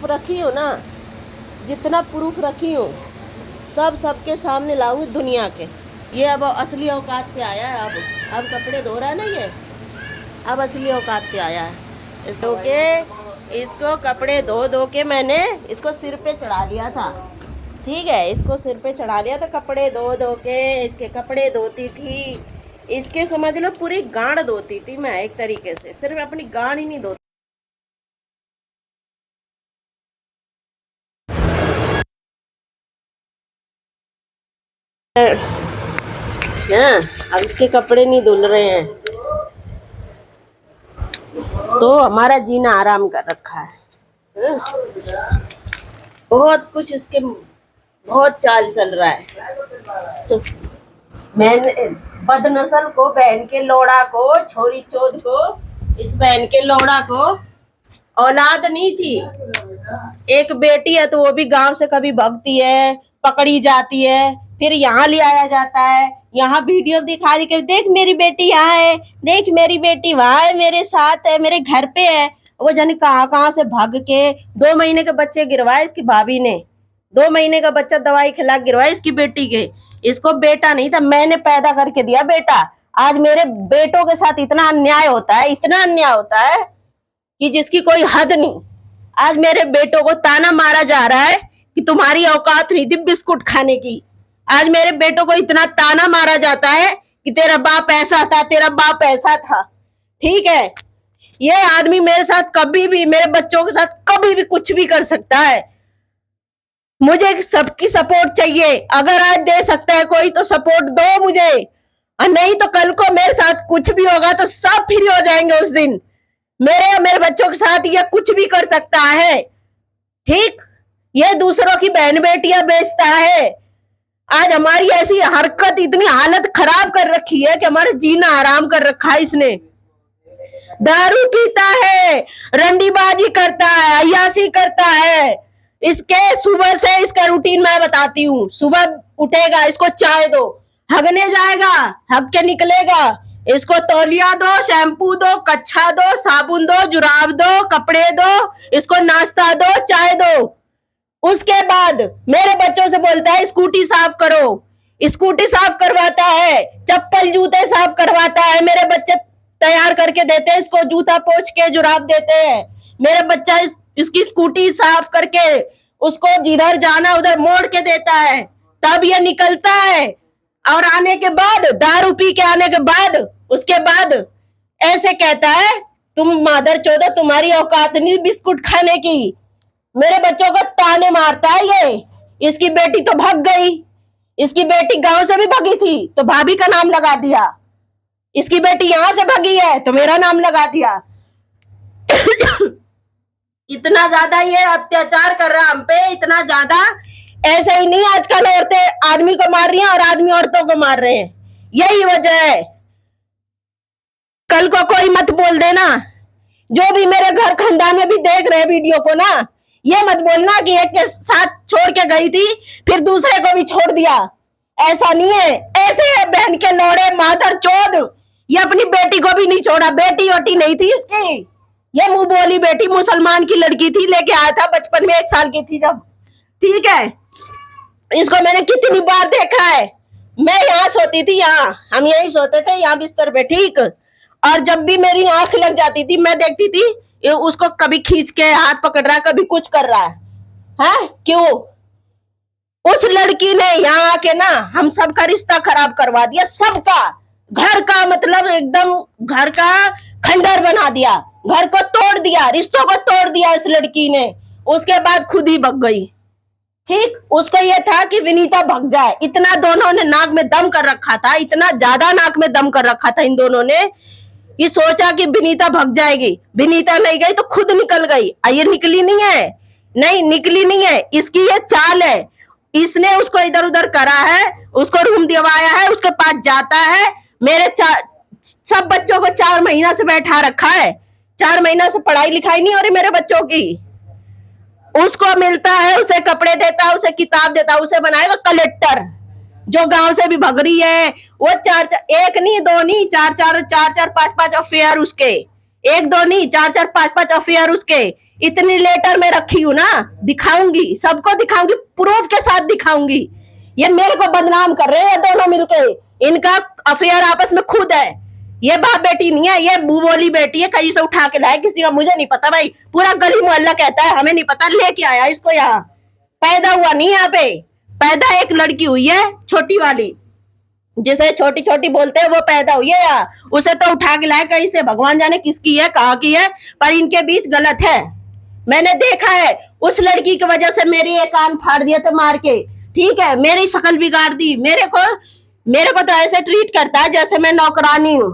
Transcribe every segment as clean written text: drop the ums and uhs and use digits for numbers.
Proof रखी हूँ ना, जितना प्रूफ रखी हूँ सब सबके सामने लाऊंगी दुनिया के। ये अब असली औकात पे आया है। अब कपड़े धो रहा है ना, ये अब असली औकात पे आया है। इसको कपड़े धो धो के मैंने इसको सिर पे चढ़ा लिया था। ठीक है, इसको सिर पे चढ़ा लिया था, कपड़े धो धो के इसके कपड़े धोती थी। इसके समझ लो पूरी गांड धोती थी मैं, एक तरीके से सिर्फ अपनी गांड ही नहीं धोती। अब इसके कपड़े नहीं धुल रहे हैं तो हमारा जीना आराम कर रखा है। बहुत कुछ इसके, बहुत चाल चल रहा है। मैंने बदनस्ल को, बहन के लोड़ा को, छोरी चोद को, इस बहन के लोड़ा को औलाद नहीं थी। एक बेटी है तो वो भी गांव से कभी भगती है, पकड़ी जाती है, फिर यहाँ ले आया जाता है, यहाँ वीडियो दिखा दी के देख मेरी बेटी यहाँ है, देख मेरी बेटी वहां है, मेरे साथ है, मेरे घर पे है। वो जाने कहाँ कहाँ से भाग के 2 महीने के बच्चे गिरवाए इसकी भाभी ने। 2 महीने का बच्चा दवाई खिला गिरवाया इसकी बेटी के। इसको बेटा नहीं था, मैंने पैदा करके दिया बेटा। आज मेरे बेटों के साथ इतना अन्याय होता है, इतना अन्याय होता है कि जिसकी कोई हद नहीं। आज मेरे बेटों को ताना मारा जा रहा है कि तुम्हारी औकात नहीं थी बिस्कुट खाने की। आज मेरे बेटों को इतना ताना मारा जाता है कि तेरा बाप ऐसा था, तेरा बाप ऐसा था। ठीक है, ये आदमी मेरे साथ कभी भी, मेरे बच्चों के साथ कभी भी कुछ भी कर सकता है। मुझे सबकी सपोर्ट चाहिए। अगर आज दे सकता है कोई तो सपोर्ट दो मुझे, और नहीं तो कल को मेरे साथ कुछ भी होगा तो सब फ्री हो जाएंगे उस दिन। मेरे और मेरे बच्चों के साथ ये कुछ भी कर सकता है। ठीक, ये दूसरों की बहन बेटियां बेचता है। आज हमारी ऐसी हरकत इतनी हालत खराब कर रखी है कि हमारा जीना आराम कर रखा है इसने। दारू पीता है, रंडीबाजी करता है, अय्याशी करता है। इसके सुबह से इसका रूटीन मैं बताती हूँ। सुबह उठेगा, इसको चाय दो, हगने जाएगा, हग के निकलेगा, इसको तौलिया दो, शैम्पू दो, कच्छा दो, साबुन दो, जुराब दो, कपड़े दो, इसको नाश्ता दो, चाय दो। उसके बाद मेरे बच्चों से बोलता है स्कूटी साफ करो, स्कूटी साफ करवाता है, चप्पल जूते साफ करवाता है। मेरे बच्चे तैयार करके देते हैं इसको, जूता पोंछ के जुराब देते हैं। मेरा बच्चा इसकी स्कूटी साफ करके उसको जिधर जाना उधर मोड़ के देता है, तब ये निकलता है। और आने के बाद, दारू पी के आने के बाद, उसके बाद ऐसे कहता है तुम मादर चौदह, तुम्हारी औकात नहीं बिस्कुट खाने की। मेरे बच्चों को ताने मारता है ये। इसकी बेटी तो भाग गई, इसकी बेटी गांव से भी भागी थी तो भाभी का नाम लगा दिया। इसकी बेटी यहां से भागी है तो मेरा नाम लगा दिया। इतना ज्यादा ये अत्याचार कर रहा हम पे, इतना ज्यादा। ऐसे ही नहीं आजकल औरतें आदमी को मार रही हैं और आदमी औरतों को मार रहे हैं, यही वजह है। कल को कोई मत बोल देना, जो भी मेरे घर खानदान में भी देख रहे वीडियो को ना, ये मत बोलना कि एक के साथ छोड़ के गई थी फिर दूसरे को भी छोड़ दिया। ऐसा नहीं है, ऐसे है बहन के लोड़े, मादर चोद। ये अपनी बेटी को भी नहीं छोड़ा, बेटी वोटी नहीं थी इसकी। ये मुंह बोली बेटी, मुसलमान की लड़की थी, लेके आया था बचपन में, 1 साल की थी जब। ठीक है, इसको मैंने कितनी बार देखा है। मैं यहाँ सोती थी, यहाँ हम यही सोते थे, यहाँ बिस्तर पे। ठीक, और जब भी मेरी आंख लग जाती थी मैं देखती थी ये उसको कभी खींच के हाथ पकड़ रहा है, कभी कुछ कर रहा है। क्यों? उस लड़की ने यहाँ आके ना हम सबका रिश्ता खराब करवा दिया, सबका। घर का मतलब एकदम घर का खंडर बना दिया, घर को तोड़ दिया, रिश्तों को तोड़ दिया इस लड़की ने। उसके बाद खुद ही भग गई। ठीक, उसको ये था कि विनीता भग जाए। इतना दोनों ने नाक में दम कर रखा था, इतना ज्यादा नाक में दम कर रखा था इन दोनों ने, ये सोचा कि विनीता भग जाएगी। विनीता नहीं गई तो खुद निकल गई। ये निकली नहीं है, नहीं निकली नहीं है, इसकी ये चाल है। इसने उसको इधर उधर करा है, उसको रूम दिलवाया है, उसके पास जाता है। मेरे सब बच्चों को 4 महीना से बैठा रखा है, 4 महीना से पढ़ाई लिखाई नहीं हो रही मेरे बच्चों की। उसको मिलता है, उसे कपड़े देता है, उसे किताब देता है, उसे बनाएगा कलेक्टर। जो गांव से भी भग रही है वो 1 नहीं 2 नहीं 4 5 5 अफेयर उसके, 1 2 नहीं 4 5 5 अफेयर उसके। इतनी लेटर में रखी हूं ना, दिखाऊंगी, सबको दिखाऊंगी, प्रूफ के साथ दिखाऊंगी। ये मेरे को बदनाम कर रहे हैं दोनों मिलके, इनका अफेयर आपस में खुद है। ये बाप बेटी नहीं है, ये मुंह बोली बेटी है, कहीं से उठा के लाए किसी का, मुझे नहीं पता भाई, पूरा गली मोहल्ला कहता है हमें नहीं पता, लेके आया इसको यहाँ, पैदा हुआ नहीं यहाँ पे, पैदा एक लड़की हुई है छोटी वाली, जिसे छोटी छोटी बोलते हैं, वो पैदा हुई है यहाँ, उसे तो उठा के लाए कहीं से, भगवान जाने किसकी है, कहाँ की है, पर इनके बीच गलत है। मैंने देखा है, उस लड़की की वजह से मेरे ये कान फाड़ दिए थे मार के, ठीक है, मेरी शक्ल बिगाड़ दी, मेरे को तो ऐसे ट्रीट करता है जैसे मैं नौकरानी हूँ।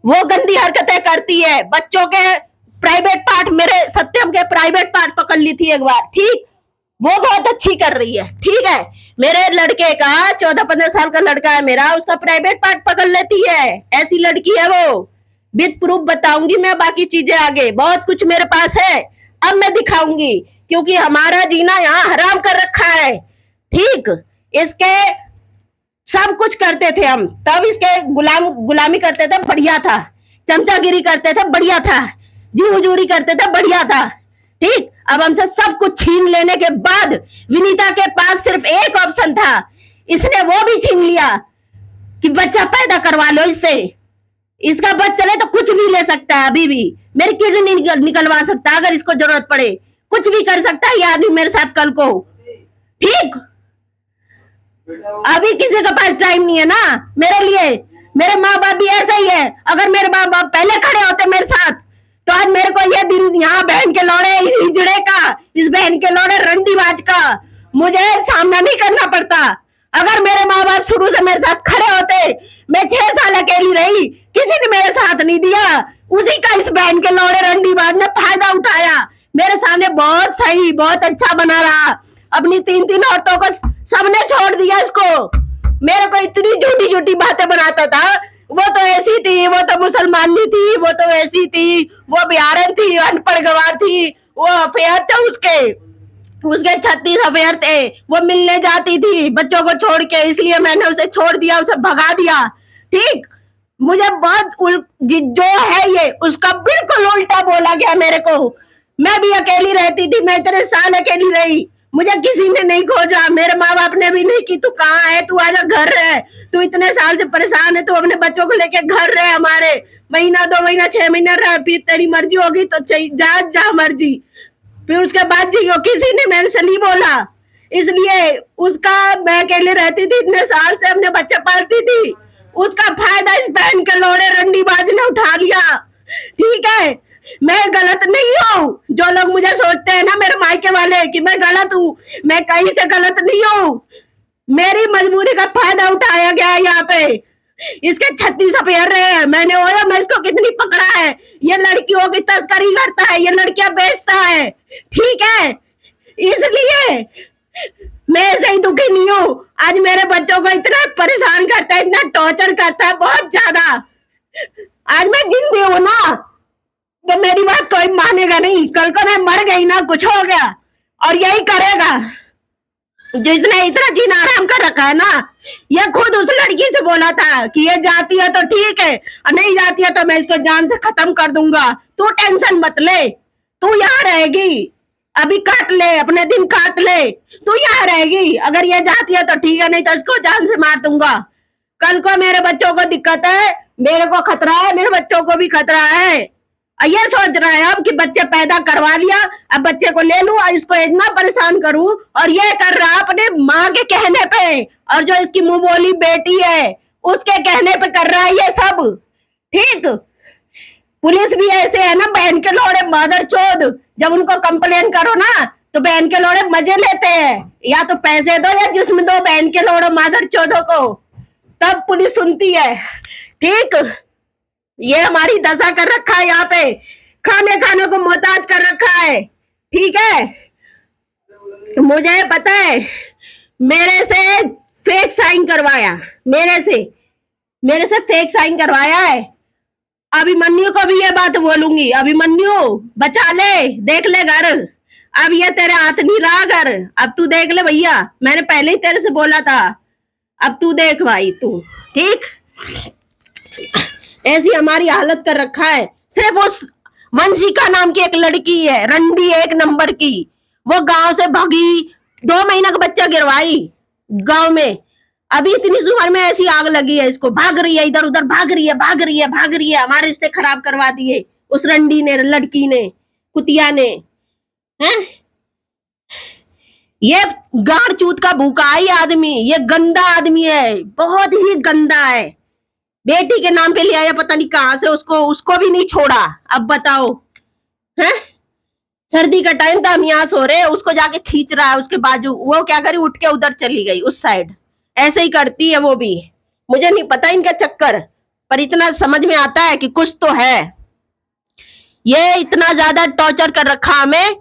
वो गंदी हरकतें करती है, बच्चों के प्राइवेट पार्ट, मेरे सत्यम के प्राइवेट पार्ट पकड़ ली थी एक बार, ठीक, वो बहुत अच्छी कर रही है, ठीक है, मेरे लड़के का 14-15 साल का लड़का है मेरा, उसका प्राइवेट पार्ट पकड़ लेती है, ऐसी लड़की है वो, विद प्रूफ बताऊंगी मैं, बाकी चीजें आगे बहुत कुछ मेरे पास है, अब मैं दिखाऊंगी, क्योंकि हमारा जीना यहाँ हराम कर रखा है, ठीक, इसके सब कुछ करते थे हम, तब इसके गुलामी करते थे, बढ़िया था, चमचागिरी करते थे, बढ़िया था, जी हुजूरी करते थे, बढ़िया था, ठीक, अब हमसे सब कुछ छीन लेने के बाद विनीता के पास सिर्फ एक ऑप्शन था, इसने वो भी छीन लिया कि बच्चा पैदा करवा लो इससे, इसका बच्चा चले तो कुछ भी ले सकता है, अभी भी मेरी किडनी निकलवा सकता है अगर इसको जरूरत पड़े, कुछ भी कर सकता है ये आदमी मेरे साथ कल को, ठीक, अभी किसी के पास टाइम नहीं है ना मेरे लिए, मेरे माँ बाप भी ऐसा ही है, अगर मेरे माँ बाप पहले खड़े होते मेरे साथ तो आज मेरे को ये दिन यहाँ बहन के लौड़े हिजड़े का, इस बहन के लौड़े रंडीबाज का मुझे सामना नहीं करना पड़ता। अगर मेरे माँ बाप शुरू से मेरे साथ खड़े होते, मैं 6 साल अकेली रही, किसी ने मेरे साथ नहीं दिया, उसी का इस बहन के लौड़े रंडीबाज ने फायदा उठाया, मेरे सामने बहुत सही बहुत अच्छा बना रहा, अपनी 3-3 औरतों को सबने छोड़ दिया इसको, मेरे को इतनी झूठी झूठी बातें बनाता था, वो तो ऐसी थी, वो तो मुसलमान नहीं थी, वो तो ऐसी थी, वो बिहारन थी, अनपढ़ गवार थी, वो अफेयर थे उसके 36 अफेयर थे, वो मिलने जाती थी बच्चों को छोड़ के, इसलिए मैंने उसे छोड़ दिया, उसे भगा दिया, ठीक, मुझे बहुत जो है ये उसका बिल्कुल उल्टा बोला गया मेरे को, मैं भी अकेली रहती थी, मैं इतने साल अकेली रही, मुझे किसी ने नहीं खोजा, मेरे माँ बाप ने भी नहीं कि तू कहाँ है, तू आजा घर रहे, तू इतने साल से परेशान है, तू अपने बच्चों को लेके घर रहे हमारे, महीना 2 महीना 6 महीना रह, फिर तेरी मर्जी होगी तो जा मर्जी, फिर उसके बाद जियो, किसी ने मेरे से नहीं बोला, इसलिए उसका, मैं अकेले रहती थी इतने साल से, अपने बच्चे पालती थी, उसका फायदा इस बहन के लोड़े रंडीबाज ने उठा लिया, ठीक है, मैं गलत नहीं हूँ, जो लोग मुझे सोचते हैं ना मेरे मायके वाले कि मैं गलत हूँ, मैं कहीं से गलत नहीं हूँ, मेरी मजबूरी का फायदा उठाया गया है यहाँ पे, इसके 36 अफेयर रहे हैं, मैंने ओया मैं इसको कितनी पकड़ा है, ये लड़कियों की तस्करी करता है, ये लड़कियां बेचता है, ठीक है, इसलिए मैं ऐसे ही दुखी नहीं हूँ, आज मेरे बच्चों को इतना परेशान करता है, इतना टॉर्चर करता है, बहुत ज्यादा, आज मैं जिंदी हूँ ना तो मेरी बात कोई मानेगा नहीं, कल को मैं मर गई ना, कुछ हो गया, और यही करेगा जिसने इतना जीना आराम कर रखा है ना, ये खुद उस लड़की से बोला था कि ये जाती है तो ठीक है, और नहीं जाती है तो मैं इसको जान से खत्म कर दूंगा, तू टेंशन मत ले, तू यहाँ रहेगी, अभी काट ले, अपने दिन काट ले, तू यहाँ रहेगी, अगर ये जाती है तो ठीक है, नहीं तो इसको जान से मार दूंगा, कल को मेरे बच्चों को दिक्कत है, मेरे को खतरा है, मेरे बच्चों को भी खतरा है, ये सोच रहा है अब कि बच्चे पैदा करवा लिया, अब बच्चे को ले लूं और इसको इतना परेशान करूं, और ये कर रहा अपने माँ के कहने पे, और जो इसकी मुंह बोली बेटी है उसके कहने पे कर रहा है ये सब, ठीक, पुलिस भी ऐसे है ना बहन के लोड़े मादर चोद, जब उनको कंप्लेन करो ना तो बहन के लोड़े मजे लेते हैं, या तो पैसे दो या जिस्म दो बहन के लोड़े मादर चोदों को, तब पुलिस सुनती है, ठीक, ये हमारी दशा कर रखा है यहाँ पे, खाने को मोहताज कर रखा है, ठीक है, मुझे पता है, मेरे से फेक साइन करवाया, मेरे से फेक साइन करवाया है, अभिमन्यु को भी ये बात बोलूंगी, अभिमन्यु बचा ले, देख ले घर, अब ये तेरे हाथ नहीं रहा घर, अब तू देख ले भैया, मैंने पहले ही तेरे से बोला था, अब तू देख भाई तू, ठीक, ऐसी हमारी हालत कर रखा है, सिर्फ वंशिका नाम की एक लड़की है, रंडी एक नंबर की, वो गांव से भागी, 2 महीना का बच्चा गिरवाई गांव में। अभी इतनी उम्र में ऐसी आग लगी है इसको, भाग रही है इधर उधर, भाग रही है भाग रही है भाग रही है। हमारे रिश्ते खराब करवा दिए उस रंडी ने, लड़की ने, कुतिया ने, हैं? ये गाड़ चूत का भूखाई आदमी, ये गंदा आदमी है, बहुत ही गंदा है। बेटी के नाम पे ले आया पता नहीं कहां से, उसको भी नहीं छोड़ा। अब बताओ, हैं? सर्दी का टाइम था, हम यहाँ सो रहे, उसको जाके खींच रहा है उसके बाजू। वो क्या करी, उठ के उधर चली गई उस साइड। ऐसे ही करती है वो भी। मुझे नहीं पता इनका चक्कर, पर इतना समझ में आता है कि कुछ तो है। ये इतना ज्यादा टॉर्चर कर रखा हमें,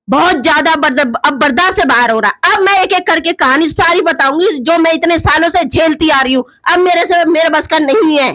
बहुत ज्यादा अब बर्दाश्त से बाहर हो रहा। अब मैं एक एक करके कहानी सारी बताऊंगी जो मैं इतने सालों से झेलती आ रही हूँ। अब मेरे बस का नहीं है।